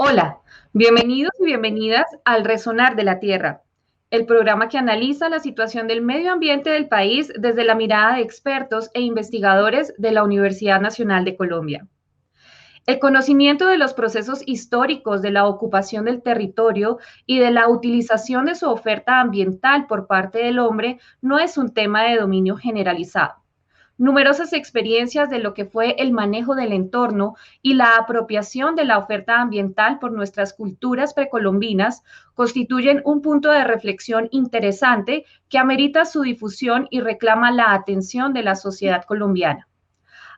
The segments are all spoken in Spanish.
Hola, bienvenidos y bienvenidas al Resonar de la Tierra, el programa que analiza la situación del medio ambiente del país desde la mirada de expertos e investigadores de la Universidad Nacional de Colombia. El conocimiento de los procesos históricos de la ocupación del territorio y de la utilización de su oferta ambiental por parte del hombre no es un tema de dominio generalizado. Numerosas experiencias de lo que fue el manejo del entorno y la apropiación de la oferta ambiental por nuestras culturas precolombinas constituyen un punto de reflexión interesante que amerita su difusión y reclama la atención de la sociedad colombiana.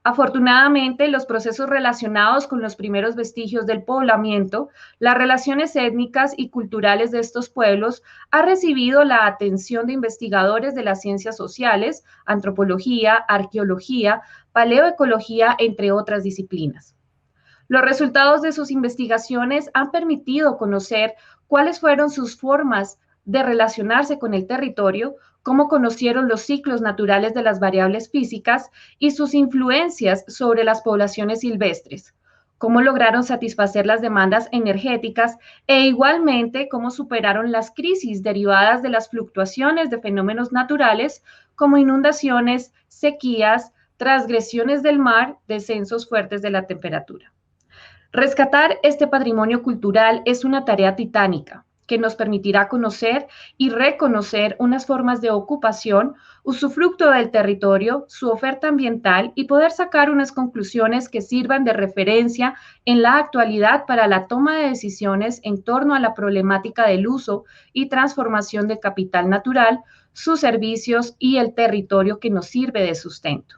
Afortunadamente, los procesos relacionados con los primeros vestigios del poblamiento, las relaciones étnicas y culturales de estos pueblos, ha recibido la atención de investigadores de las ciencias sociales, antropología, arqueología, paleoecología, entre otras disciplinas. Los resultados de sus investigaciones han permitido conocer cuáles fueron sus formas de relacionarse con el territorio, cómo conocieron los ciclos naturales de las variables físicas y sus influencias sobre las poblaciones silvestres, cómo lograron satisfacer las demandas energéticas e igualmente cómo superaron las crisis derivadas de las fluctuaciones de fenómenos naturales como inundaciones, sequías, transgresiones del mar, descensos fuertes de la temperatura. Rescatar este patrimonio cultural es una tarea titánica que nos permitirá conocer y reconocer unas formas de ocupación, usufructo del territorio, su oferta ambiental y poder sacar unas conclusiones que sirvan de referencia en la actualidad para la toma de decisiones en torno a la problemática del uso y transformación del capital natural, sus servicios y el territorio que nos sirve de sustento.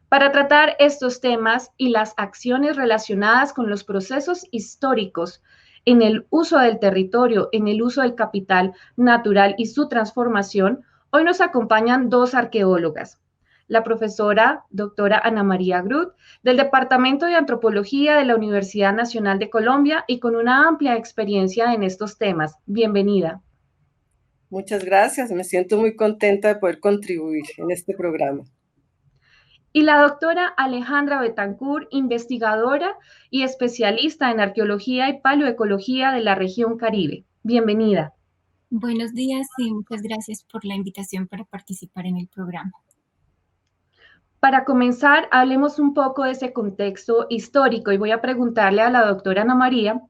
Para tratar estos temas y las acciones relacionadas con los procesos históricos en el uso del territorio, en el uso del capital natural y su transformación, hoy nos acompañan dos arqueólogas. La profesora doctora Ana María Grut, del Departamento de Antropología de la Universidad Nacional de Colombia y con una amplia experiencia en estos temas. Bienvenida. Muchas gracias, me siento muy contenta de poder contribuir en este programa. Y la doctora Alejandra Betancourt, investigadora y especialista en arqueología y paleoecología de la región Caribe. Bienvenida. Buenos días y muchas gracias por la invitación para participar en el programa. Para comenzar, hablemos un poco de ese contexto histórico y voy a preguntarle a la doctora Ana María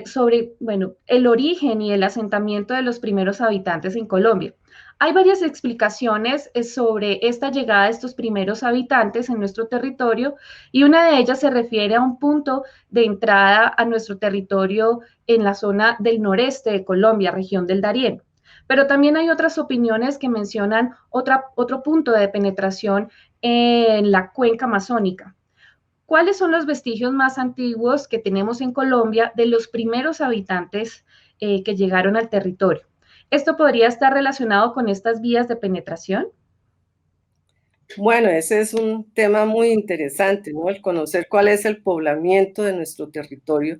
sobre, bueno, el origen y el asentamiento de los primeros habitantes en Colombia. Hay varias explicaciones sobre esta llegada de estos primeros habitantes en nuestro territorio y una de ellas se refiere a un punto de entrada a nuestro territorio en la zona del noreste de Colombia, región del Darién. Pero también hay otras opiniones que mencionan otro punto de penetración en la cuenca amazónica. ¿Cuáles son los vestigios más antiguos que tenemos en Colombia de los primeros habitantes que llegaron al territorio? ¿Esto podría estar relacionado con estas vías de penetración? Bueno, ese es un tema muy interesante, ¿no? El conocer cuál es el poblamiento de nuestro territorio.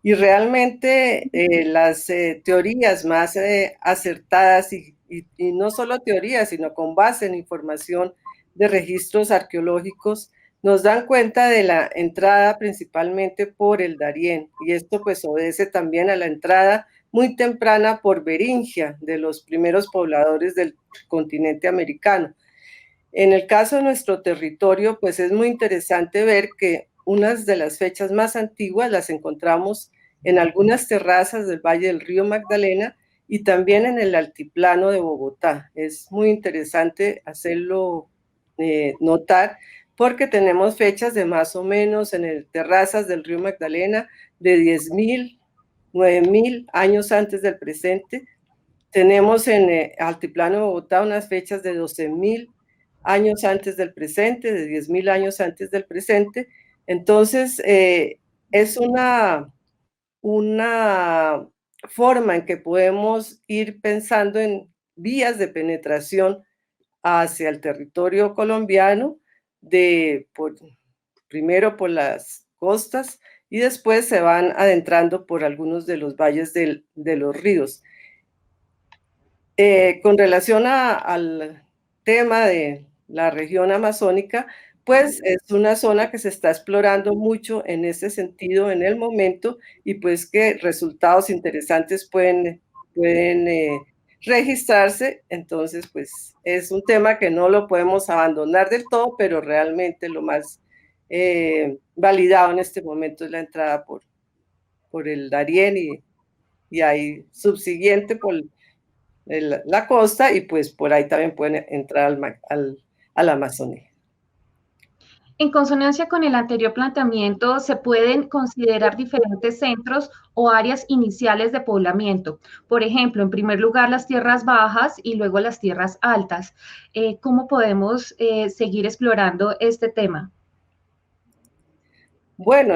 Y realmente las teorías más acertadas y no solo teorías, sino con base en información de registros arqueológicos, nos dan cuenta de la entrada principalmente por el Darién. Y esto pues obedece también a la entrada muy temprana por Beringia, de los primeros pobladores del continente americano. En el caso de nuestro territorio, pues es muy interesante ver que unas de las fechas más antiguas las encontramos en algunas terrazas del Valle del Río Magdalena y también en el altiplano de Bogotá. Es muy interesante hacerlo notar porque tenemos fechas de más o menos en el terrazas del Río Magdalena de 10.000, 9.000 años antes del presente. Tenemos en altiplano de Bogotá unas fechas de 12.000 años antes del presente, de 10.000 años antes del presente. Entonces, es una forma en que podemos ir pensando en vías de penetración hacia el territorio colombiano, primero por las costas y después se van adentrando por algunos de los valles de los ríos. Con relación al tema de la región amazónica, pues es una zona que se está explorando mucho en ese sentido en el momento y pues que resultados interesantes pueden registrarse. Entonces, pues es un tema que no lo podemos abandonar del todo, pero realmente lo más validado en este momento es la entrada por el Darién y ahí subsiguiente por la costa, y pues por ahí también pueden entrar a la Amazonía. En consonancia con el anterior planteamiento, se pueden considerar diferentes centros o áreas iniciales de poblamiento. Por ejemplo, en primer lugar, las tierras bajas y luego las tierras altas. ¿Cómo podemos seguir explorando este tema? Bueno,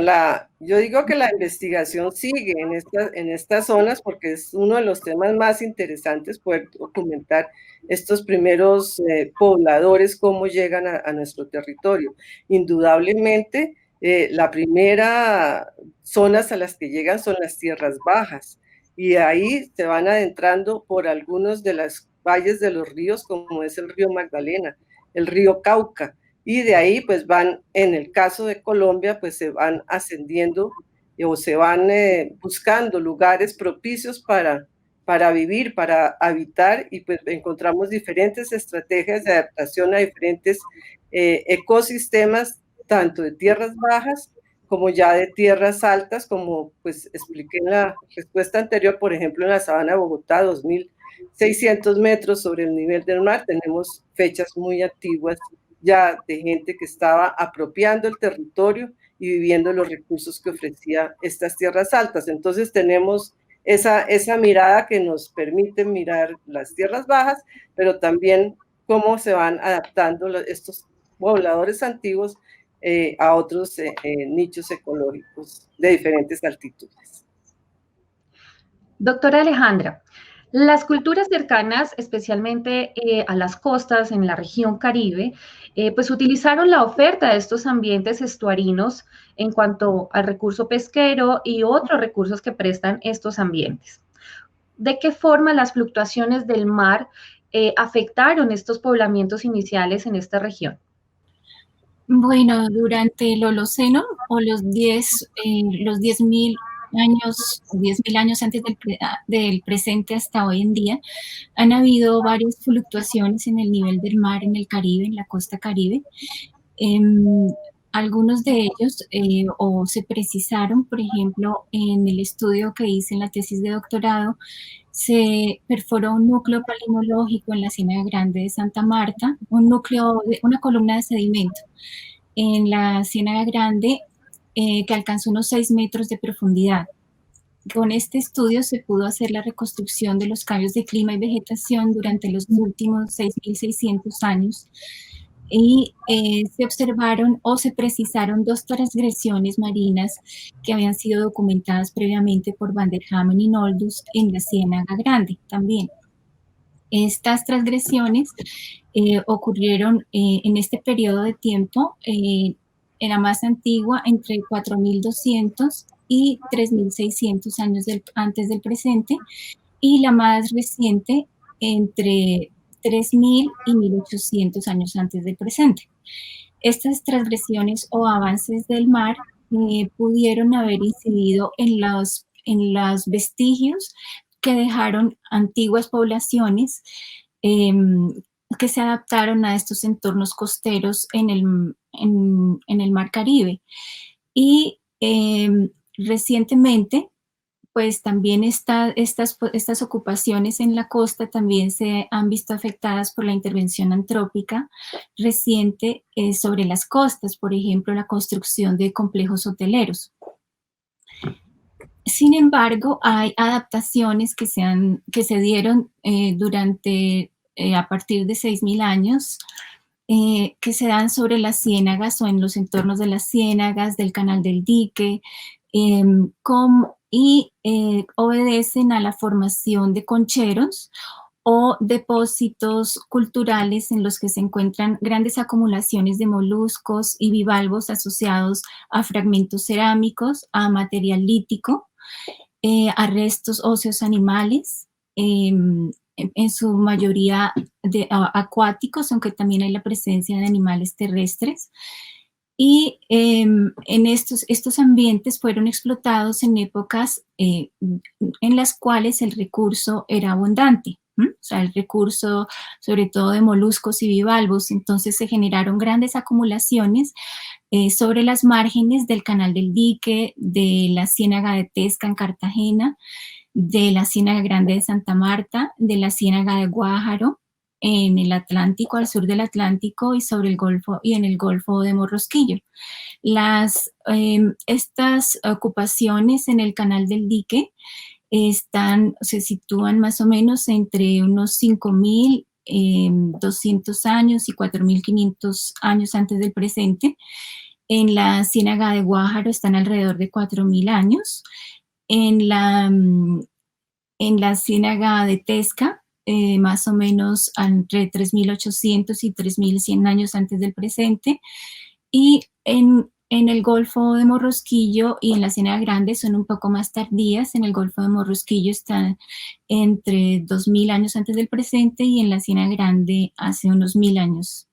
yo digo que la investigación sigue en estas zonas porque es uno de los temas más interesantes poder documentar estos primeros pobladores, cómo llegan a nuestro territorio. Indudablemente, la primera zonas a las que llegan son las tierras bajas y ahí se van adentrando por algunos de los valles de los ríos, como es el río Magdalena, el río Cauca, y de ahí pues van, en el caso de Colombia, pues se van ascendiendo o se van buscando lugares propicios para vivir, para habitar, y pues encontramos diferentes estrategias de adaptación a diferentes ecosistemas, tanto de tierras bajas como ya de tierras altas, como pues expliqué en la respuesta anterior. Por ejemplo, en la sabana de Bogotá, 2.600 metros sobre el nivel del mar, tenemos fechas muy antiguas ya de gente que estaba apropiando el territorio y viviendo los recursos que ofrecía estas tierras altas. Entonces tenemos esa mirada que nos permite mirar las tierras bajas, pero también cómo se van adaptando estos pobladores antiguos a otros nichos ecológicos de diferentes altitudes. Doctora Alejandra, las culturas cercanas, especialmente a las costas en la región Caribe, pues utilizaron la oferta de estos ambientes estuarinos en cuanto al recurso pesquero y otros recursos que prestan estos ambientes. ¿De qué forma las fluctuaciones del mar afectaron estos poblamientos iniciales en esta región? Bueno, durante el Holoceno o los 10.000 años, 10.000 años antes del presente hasta hoy en día, han habido varias fluctuaciones en el nivel del mar en el Caribe, en la costa Caribe. Algunos de ellos o se precisaron, por ejemplo, en el estudio que hice en la tesis de doctorado, se perforó un núcleo palinológico en la Ciénaga Grande de Santa Marta, una columna de sedimento en la Ciénaga Grande que alcanzó unos 6 metros de profundidad. Con este estudio se pudo hacer la reconstrucción de los cambios de clima y vegetación durante los últimos 6.600 años y se observaron o se precisaron 2 transgresiones marinas que habían sido documentadas previamente por Van der Hamen y Noldus en la Ciénaga Grande también. Estas transgresiones ocurrieron en este periodo de tiempo, en la más antigua entre 4.200 y 3.600 años antes del presente, y la más reciente entre 3.000 y 1.800 años antes del presente. Estas transgresiones o avances del mar pudieron haber incidido en los vestigios que dejaron antiguas poblaciones que se adaptaron a estos entornos costeros en el Mar Caribe. Y recientemente, pues también estas ocupaciones en la costa también se han visto afectadas por la intervención antrópica reciente sobre las costas, por ejemplo, la construcción de complejos hoteleros. Sin embargo, hay adaptaciones que se dieron a partir de 6.000 años, que se dan sobre las ciénagas o en los entornos de las ciénagas, del canal del dique, y obedecen a la formación de concheros o depósitos culturales en los que se encuentran grandes acumulaciones de moluscos y bivalvos asociados a fragmentos cerámicos, a material lítico, a restos óseos animales, en su mayoría acuáticos, aunque también hay la presencia de animales terrestres. Y en estos ambientes fueron explotados en épocas en las cuales el recurso era abundante. O sea, el recurso sobre todo de moluscos y bivalvos. Entonces se generaron grandes acumulaciones sobre las márgenes del Canal del Dique, de la Ciénaga de Tesca en Cartagena, de la Ciénaga Grande de Santa Marta, de la Ciénaga de Guájaro, en el Atlántico, al sur del Atlántico y sobre el Golfo y en el Golfo de Morrosquillo. Estas ocupaciones en el Canal del Dique se sitúan más o menos entre unos 5.200 años y 4.500 años antes del presente. En la Ciénaga de Guájaro están alrededor de 4.000 años. En la Ciénaga de Tesca, más o menos entre 3.800 y 3.100 años antes del presente. Y en el Golfo de Morrosquillo y en la Ciénaga Grande son un poco más tardías. En el Golfo de Morrosquillo están entre 2.000 años antes del presente y en la Ciénaga Grande hace unos 1.000 años.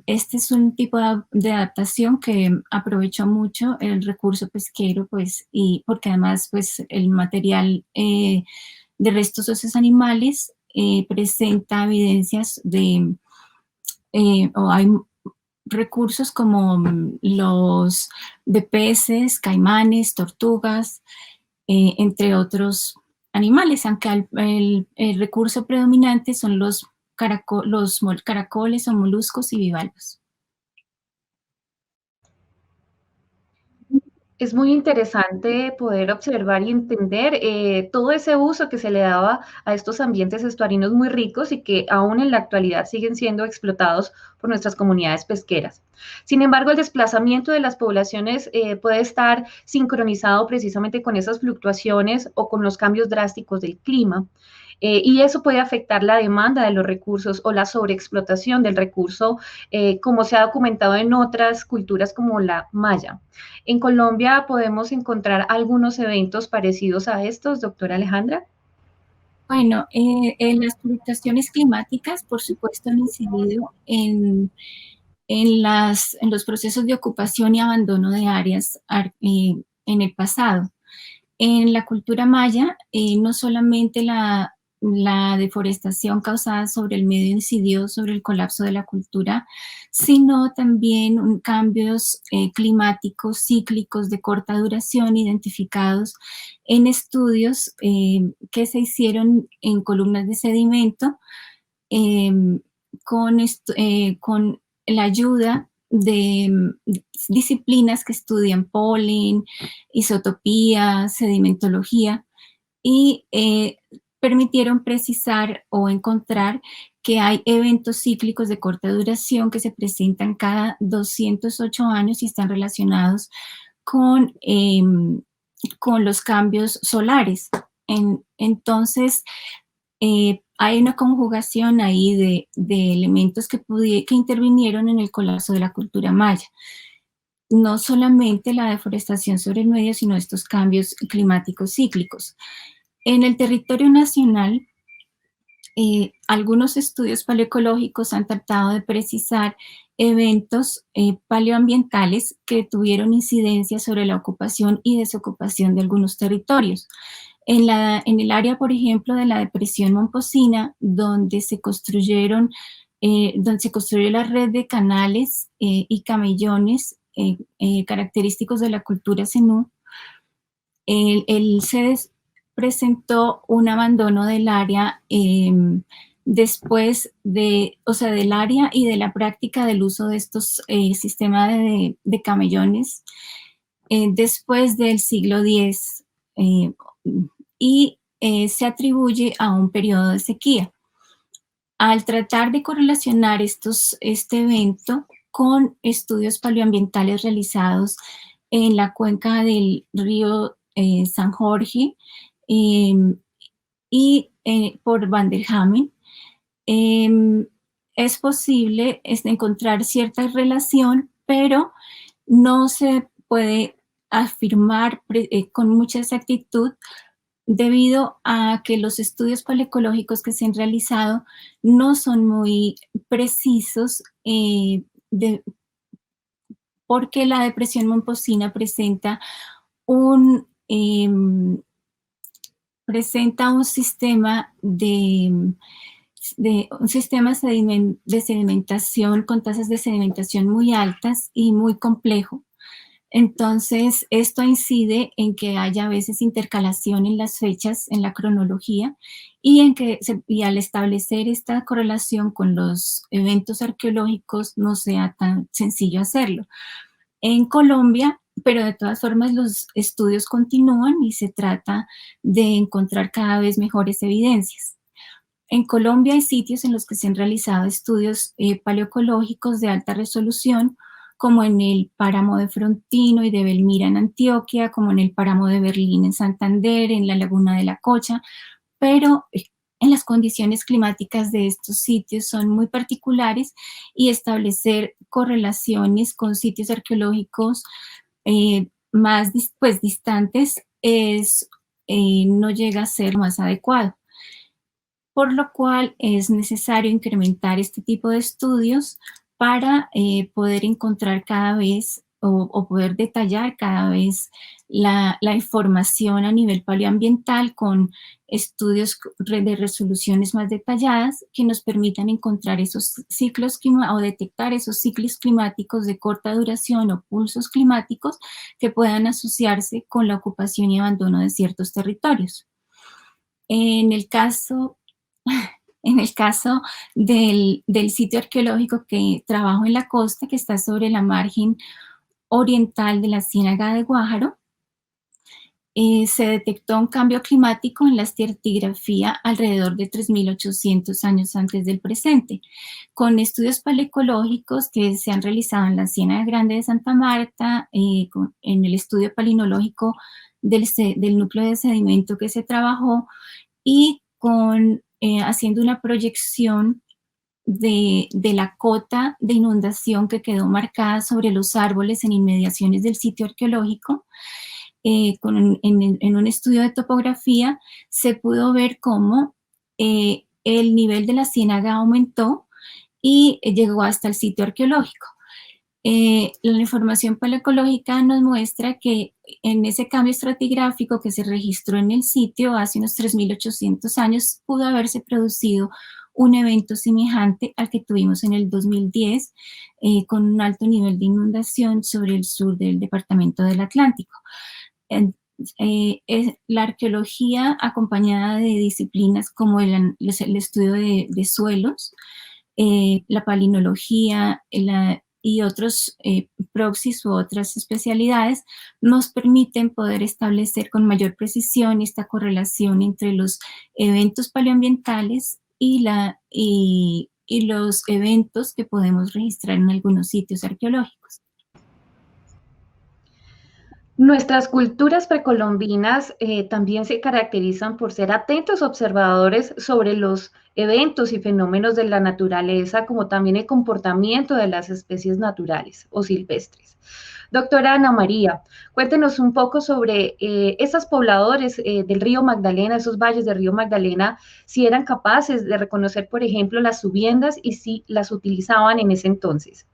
Este es un tipo de adaptación que aprovechó mucho el recurso pesquero, pues, y porque además, pues, el material de restos óseos animales presenta evidencias o hay recursos como los de peces, caimanes, tortugas, entre otros animales, aunque el recurso predominante son los caracoles o moluscos y bivalvos. Es muy interesante poder observar y entender todo ese uso que se le daba a estos ambientes estuarinos muy ricos y que aún en la actualidad siguen siendo explotados por nuestras comunidades pesqueras. Sin embargo, el desplazamiento de las poblaciones puede estar sincronizado precisamente con esas fluctuaciones o con los cambios drásticos del clima. Y eso puede afectar la demanda de los recursos o la sobreexplotación del recurso, como se ha documentado en otras culturas como la maya. En Colombia podemos encontrar algunos eventos parecidos a estos, doctora Alejandra. Bueno, las fluctuaciones climáticas, por supuesto, han incidido en los procesos de ocupación y abandono de áreas en el pasado. En la cultura maya, no solamente la deforestación causada sobre el medio incidió sobre el colapso de la cultura, sino también cambios climáticos cíclicos de corta duración identificados en estudios que se hicieron en columnas de sedimento con la ayuda de disciplinas que estudian polen, isotopía, sedimentología, y permitieron precisar o encontrar que hay eventos cíclicos de corta duración que se presentan cada 208 años y están relacionados con los cambios solares. Entonces, hay una conjugación ahí de elementos que intervinieron en el colapso de la cultura maya. No solamente la deforestación sobre el medio, sino estos cambios climáticos cíclicos. En el territorio nacional, algunos estudios paleoecológicos han tratado de precisar eventos paleoambientales que tuvieron incidencia sobre la ocupación y desocupación de algunos territorios. En el área, por ejemplo, de la depresión Momposina, donde se construyó la red de canales y camellones característicos de la cultura zenú, se presentó un abandono del área después del área y de la práctica del uso de estos sistemas de camellones después del siglo X y se atribuye a un periodo de sequía. Al tratar de correlacionar este evento con estudios paleoambientales realizados en la cuenca del río San Jorge y por Van der Hamen, es posible encontrar cierta relación, pero no se puede afirmar con mucha exactitud debido a que los estudios paleoecológicos que se han realizado no son muy precisos, porque la depresión momposina presenta un sistema de sedimentación con tasas de sedimentación muy altas y muy complejo. Entonces, esto incide en que haya a veces intercalación en las fechas, en la cronología, y al establecer esta correlación con los eventos arqueológicos no sea tan sencillo hacerlo. En Colombia, pero de todas formas los estudios continúan y se trata de encontrar cada vez mejores evidencias. En Colombia hay sitios en los que se han realizado estudios paleoecológicos de alta resolución, como en el páramo de Frontino y de Belmira en Antioquia, como en el páramo de Berlín en Santander, en la laguna de La Cocha, pero en las condiciones climáticas de estos sitios son muy particulares y establecer correlaciones con sitios arqueológicos más distantes no llega a ser más adecuado, por lo cual es necesario incrementar este tipo de estudios para poder encontrar cada vez o poder detallar cada vez la información a nivel paleoambiental con estudios de resoluciones más detalladas que nos permitan encontrar esos ciclos o detectar esos ciclos climáticos de corta duración o pulsos climáticos que puedan asociarse con la ocupación y abandono de ciertos territorios. En el caso del sitio arqueológico que trabajo en la costa, que está sobre la margen oriental de la Ciénaga de Guájaro, se detectó un cambio climático en la estratigrafía alrededor de 3.800 años antes del presente, con estudios paleoecológicos que se han realizado en la Ciénaga Grande de Santa Marta, en el estudio palinológico del núcleo de sedimento que se trabajó, y haciendo una proyección de la cota de inundación que quedó marcada sobre los árboles en inmediaciones del sitio arqueológico. En un estudio de topografía se pudo ver cómo el nivel de la ciénaga aumentó y llegó hasta el sitio arqueológico. La información paleoecológica nos muestra que en ese cambio estratigráfico que se registró en el sitio hace unos 3.800 años pudo haberse producido un evento semejante al que tuvimos en el 2010 con un alto nivel de inundación sobre el sur del departamento del Atlántico. La arqueología, acompañada de disciplinas como el estudio de suelos, la palinología, y otros proxies u otras especialidades, nos permiten poder establecer con mayor precisión esta correlación entre los eventos paleoambientales y los eventos que podemos registrar en algunos sitios arqueológicos. Nuestras culturas precolombinas también se caracterizan por ser atentos observadores sobre los eventos y fenómenos de la naturaleza, como también el comportamiento de las especies naturales o silvestres. Doctora Ana María, cuéntenos un poco sobre esos pobladores del río Magdalena, esos valles del río Magdalena, si eran capaces de reconocer, por ejemplo, las subiendas y si las utilizaban en ese entonces.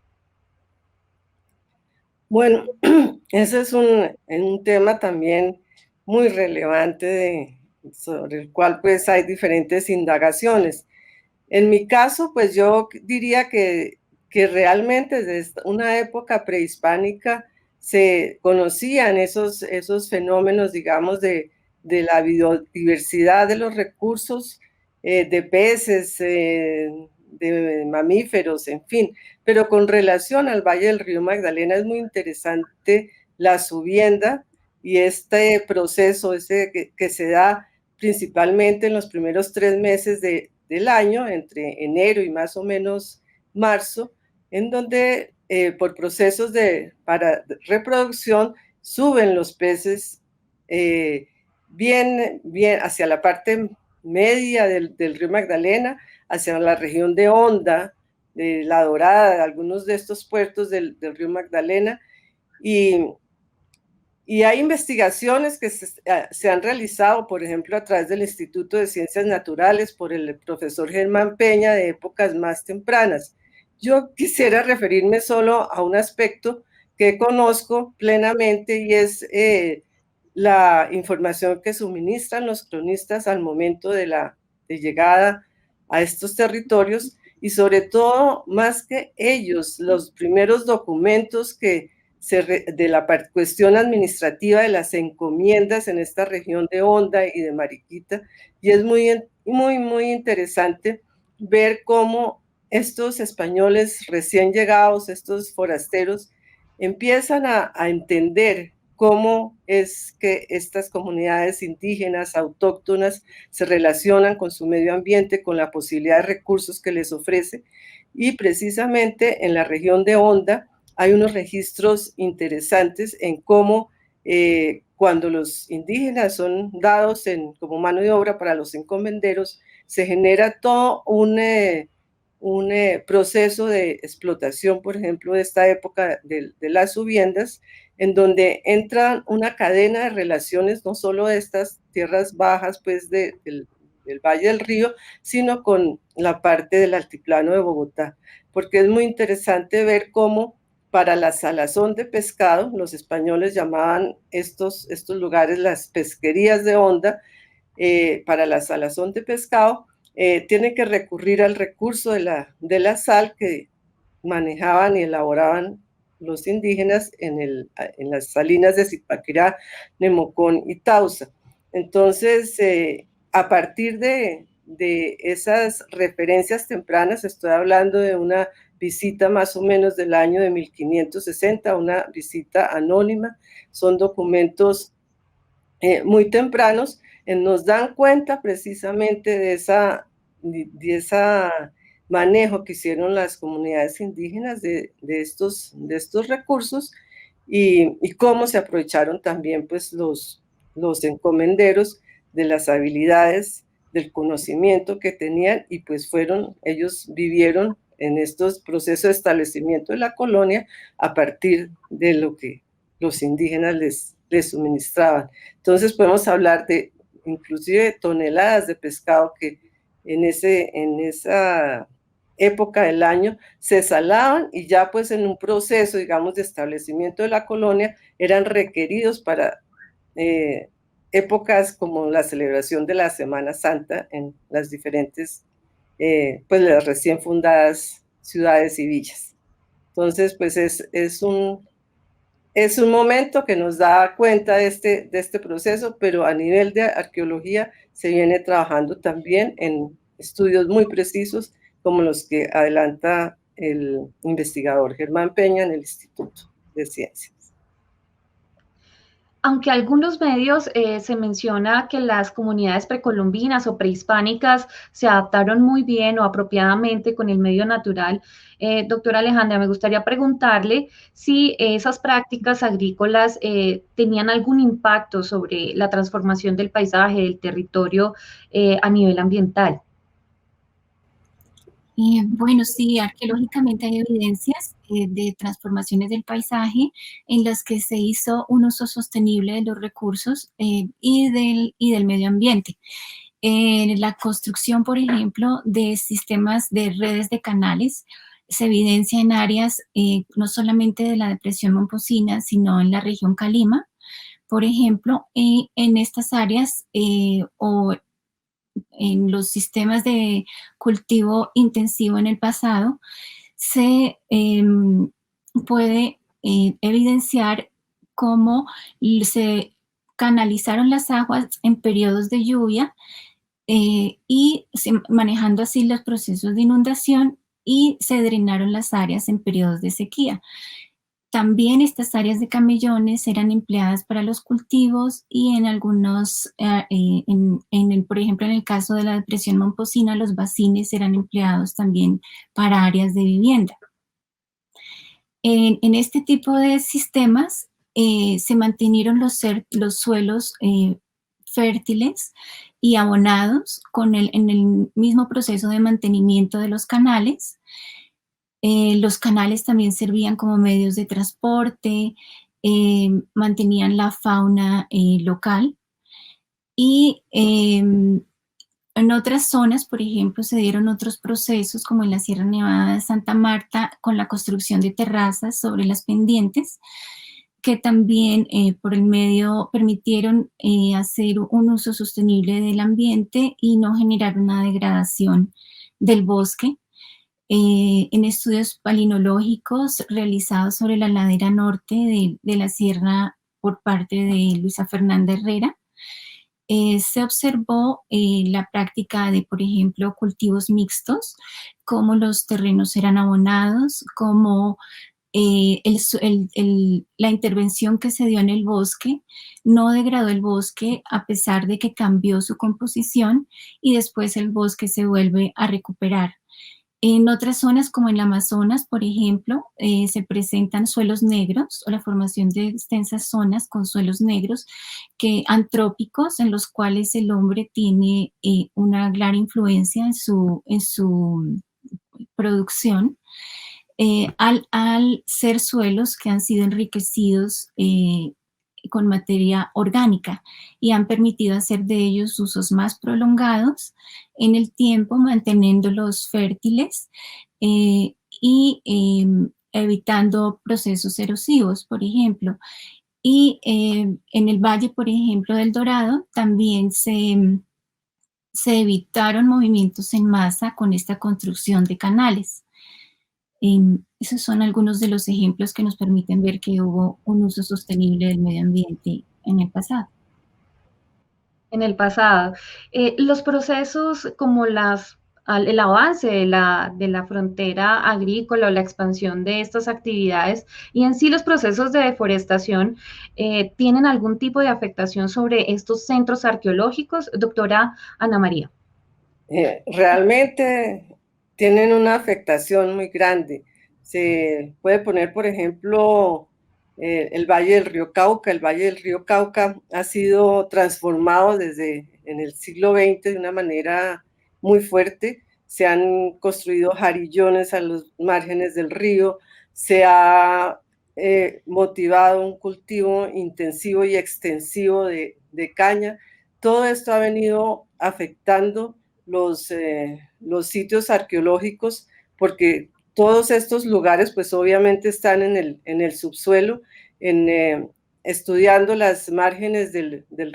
Bueno, ese es un tema también muy relevante sobre el cual pues hay diferentes indagaciones. En mi caso, pues yo diría que realmente desde una época prehispánica se conocían esos fenómenos, digamos, de la biodiversidad de los recursos, de peces, de mamíferos, en fin. Pero con relación al Valle del Río Magdalena es muy interesante la subienda y este proceso que se da principalmente en los primeros 3 meses del año, entre enero y más o menos marzo, en donde por procesos para reproducción suben los peces bien hacia la parte media del río Magdalena, hacia la región de Honda, de La Dorada, de algunos de estos puertos del río Magdalena, y Y hay investigaciones que se han realizado, por ejemplo, a través del Instituto de Ciencias Naturales por el profesor Germán Peña de épocas más tempranas. Yo quisiera referirme solo a un aspecto que conozco plenamente y es la información que suministran los cronistas al momento de llegada a estos territorios y sobre todo, más que ellos, los primeros documentos de la cuestión administrativa de las encomiendas en esta región de Honda y de Mariquita, y es muy interesante ver cómo estos españoles recién llegados, estos forasteros, empiezan a entender cómo es que estas comunidades indígenas, autóctonas, se relacionan con su medio ambiente, con la posibilidad de recursos que les ofrece, y precisamente en la región de Honda hay unos registros interesantes en cómo cuando los indígenas son dados como mano de obra para los encomenderos, se genera todo un proceso de explotación, por ejemplo, de esta época de las subiendas, en donde entra una cadena de relaciones, no solo de estas tierras bajas, pues del Valle del Río, sino con la parte del altiplano de Bogotá, porque es muy interesante ver cómo para la salazón de pescado, los españoles llamaban estos lugares las pesquerías de Honda, para la salazón de pescado, tienen que recurrir al recurso de la sal que manejaban y elaboraban los indígenas en las salinas de Zipaquirá, Nemocón y Tausa. Entonces, a partir de esas referencias tempranas, estoy hablando de una visita más o menos del año de 1560, una visita anónima, son documentos muy tempranos, nos dan cuenta precisamente de esa manejo que hicieron las comunidades indígenas de estos recursos y cómo se aprovecharon también pues los encomenderos de las habilidades, del conocimiento que tenían y pues ellos vivieron en estos procesos de establecimiento de la colonia a partir de lo que los indígenas les suministraban. Entonces podemos hablar de inclusive toneladas de pescado que en esa época del año se salaban y ya pues en un proceso, digamos, de establecimiento de la colonia eran requeridos para épocas como la celebración de la Semana Santa en las diferentes, pues las recién fundadas ciudades y villas. Entonces, pues es un momento que nos da cuenta de este proceso, pero a nivel de arqueología se viene trabajando también en estudios muy precisos como los que adelanta el investigador Germán Peña en el Instituto de Ciencias. Aunque algunos medios se menciona que las comunidades precolombinas o prehispánicas se adaptaron muy bien o apropiadamente con el medio natural, doctora Alejandra, me gustaría preguntarle si esas prácticas agrícolas tenían algún impacto sobre la transformación del paisaje, del territorio a nivel ambiental. Bueno, sí, arqueológicamente hay evidencias de transformaciones del paisaje en las que se hizo un uso sostenible de los recursos y del medio ambiente. La construcción, por ejemplo, de sistemas de redes de canales se evidencia en áreas no solamente de la depresión Momposina, sino en la región Calima. Por ejemplo, en estas áreas o en los sistemas de cultivo intensivo en el pasado, se puede evidenciar cómo se canalizaron las aguas en periodos de lluvia y manejando así los procesos de inundación y se drenaron las áreas en periodos de sequía. También estas áreas de camellones eran empleadas para los cultivos y en algunos, por ejemplo, en el caso de la depresión Momposina, los bacines eran empleados también para áreas de vivienda. En este tipo de sistemas se mantenieron los suelos fértiles y abonados en el mismo proceso de mantenimiento de los canales. Los canales también servían como medios de transporte, mantenían la fauna local. Y en otras zonas, por ejemplo, se dieron otros procesos, como en la Sierra Nevada de Santa Marta, con la construcción de terrazas sobre las pendientes, que también por el medio permitieron hacer un uso sostenible del ambiente y no generar una degradación del bosque. En estudios palinológicos realizados sobre la ladera norte de la sierra por parte de Luisa Fernanda Herrera, se observó la práctica de, por ejemplo, cultivos mixtos, cómo los terrenos eran abonados, cómo la intervención que se dio en el bosque no degradó el bosque a pesar de que cambió su composición y después el bosque se vuelve a recuperar. En otras zonas, como en el Amazonas, por ejemplo, se presentan suelos negros o la formación de extensas zonas con suelos negros antrópicos, en los cuales el hombre tiene una gran influencia en su producción, al ser suelos que han sido enriquecidos con materia orgánica y han permitido hacer de ellos usos más prolongados en el tiempo, manteniéndolos fértiles y evitando procesos erosivos, por ejemplo. Y en el valle, por ejemplo, del Dorado, también se evitaron movimientos en masa con esta construcción de canales. Esos son algunos de los ejemplos que nos permiten ver que hubo un uso sostenible del medio ambiente en el pasado. En el pasado. Los procesos como el avance de la frontera agrícola o la expansión de estas actividades y en sí los procesos de deforestación tienen algún tipo de afectación sobre estos centros arqueológicos, doctora Ana María. Realmente tienen una afectación muy grande. Se puede poner, por ejemplo, el Valle del Río Cauca. El Valle del Río Cauca ha sido transformado desde en el siglo XX de una manera muy fuerte. Se han construido jarillones a los márgenes del río, se ha motivado un cultivo intensivo y extensivo de caña. Todo esto ha venido afectando los sitios arqueológicos, porque todos estos lugares pues obviamente están en el subsuelo, estudiando las márgenes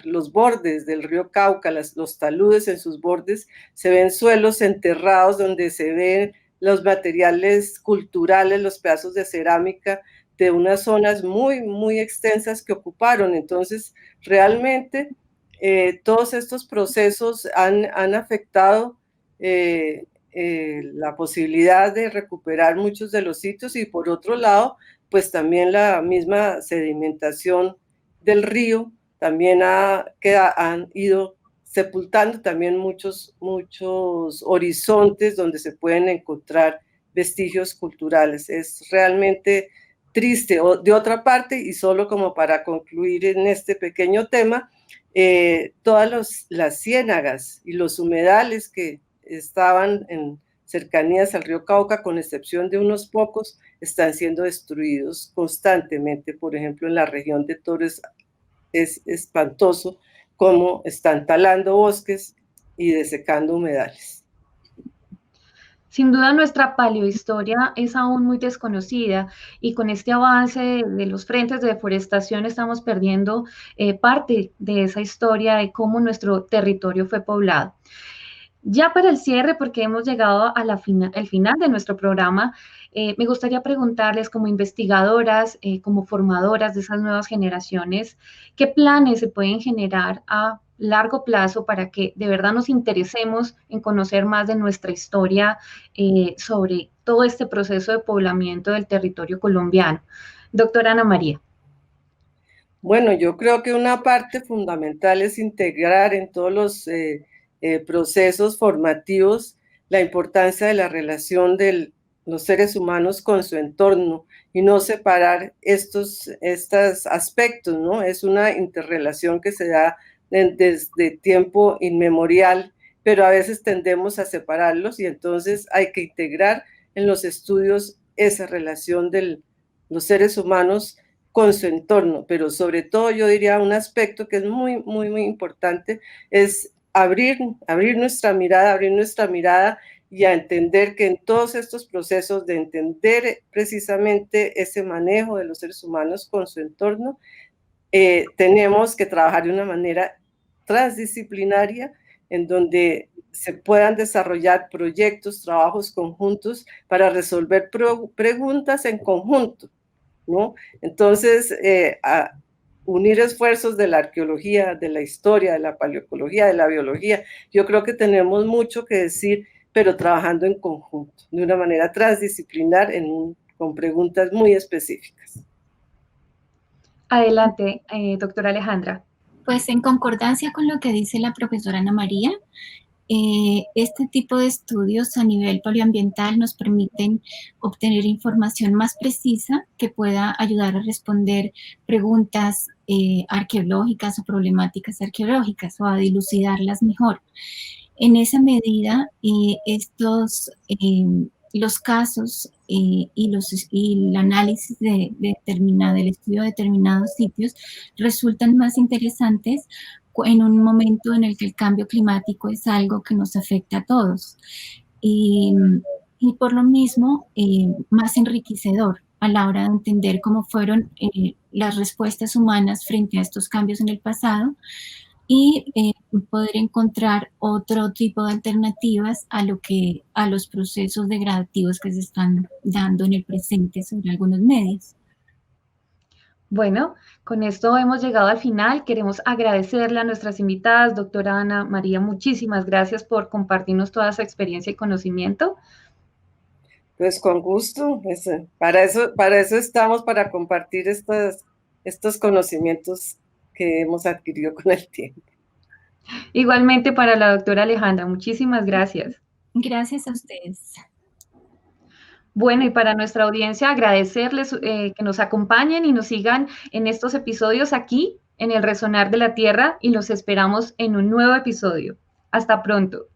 los bordes del río Cauca, los taludes en sus bordes, se ven suelos enterrados donde se ven los materiales culturales, los pedazos de cerámica de unas zonas muy, muy extensas que ocuparon. Entonces, realmente todos estos procesos han afectado la posibilidad de recuperar muchos de los sitios y por otro lado, pues también la misma sedimentación del río también han ido sepultando también muchos horizontes donde se pueden encontrar vestigios culturales. Es realmente triste. De otra parte, y solo como para concluir en este pequeño tema, todas las ciénagas y los humedales que estaban en cercanías al río Cauca, con excepción de unos pocos, están siendo destruidos constantemente. Por ejemplo, en la región de Torres es espantoso cómo están talando bosques y desecando humedales. Sin duda nuestra paleohistoria es aún muy desconocida y con este avance de los frentes de deforestación estamos perdiendo parte de esa historia de cómo nuestro territorio fue poblado. Ya para el cierre, porque hemos llegado al final de nuestro programa, me gustaría preguntarles como investigadoras, como formadoras de esas nuevas generaciones, ¿qué planes se pueden generar a largo plazo para que de verdad nos interesemos en conocer más de nuestra historia sobre todo este proceso de poblamiento del territorio colombiano? Doctora Ana María. Bueno, yo creo que una parte fundamental es integrar en todos los procesos formativos la importancia de la relación de los seres humanos con su entorno y no separar estos aspectos, ¿no? Es una interrelación que se da desde tiempo inmemorial, pero a veces tendemos a separarlos y entonces hay que integrar en los estudios esa relación de los seres humanos con su entorno, pero sobre todo yo diría un aspecto que es muy, muy, muy importante es abrir nuestra mirada y a entender que en todos estos procesos de entender precisamente ese manejo de los seres humanos con su entorno, tenemos que trabajar de una manera transdisciplinaria en donde se puedan desarrollar proyectos, trabajos conjuntos para resolver preguntas en conjunto, ¿no? Entonces, unir esfuerzos de la arqueología, de la historia, de la paleoecología, de la biología, yo creo que tenemos mucho que decir, pero trabajando en conjunto, de una manera transdisciplinar, con preguntas muy específicas. Adelante, doctora Alejandra. Pues en concordancia con lo que dice la profesora Ana María, este tipo de estudios a nivel paleoambiental nos permiten obtener información más precisa que pueda ayudar a responder preguntas arqueológicas o problemáticas arqueológicas o a dilucidarlas mejor. En esa medida, los casos y el análisis del estudio de determinados sitios resultan más interesantes en un momento en el que el cambio climático es algo que nos afecta a todos. Y por lo mismo, más enriquecedor a la hora de entender cómo fueron las respuestas humanas frente a estos cambios en el pasado y poder encontrar otro tipo de alternativas a los procesos degradativos que se están dando en el presente sobre algunos medios. Bueno, con esto hemos llegado al final. Queremos agradecerle a nuestras invitadas, doctora Ana María, muchísimas gracias por compartirnos toda esa experiencia y conocimiento. Pues con gusto, para eso estamos, para compartir estos conocimientos que hemos adquirido con el tiempo. Igualmente para la doctora Alejandra, muchísimas gracias. Gracias a ustedes. Bueno, y para nuestra audiencia, agradecerles que nos acompañen y nos sigan en estos episodios aquí en el Resonar de la Tierra y los esperamos en un nuevo episodio. Hasta pronto.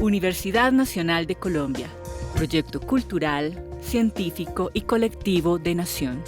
Universidad Nacional de Colombia, proyecto cultural, científico y colectivo de Nación.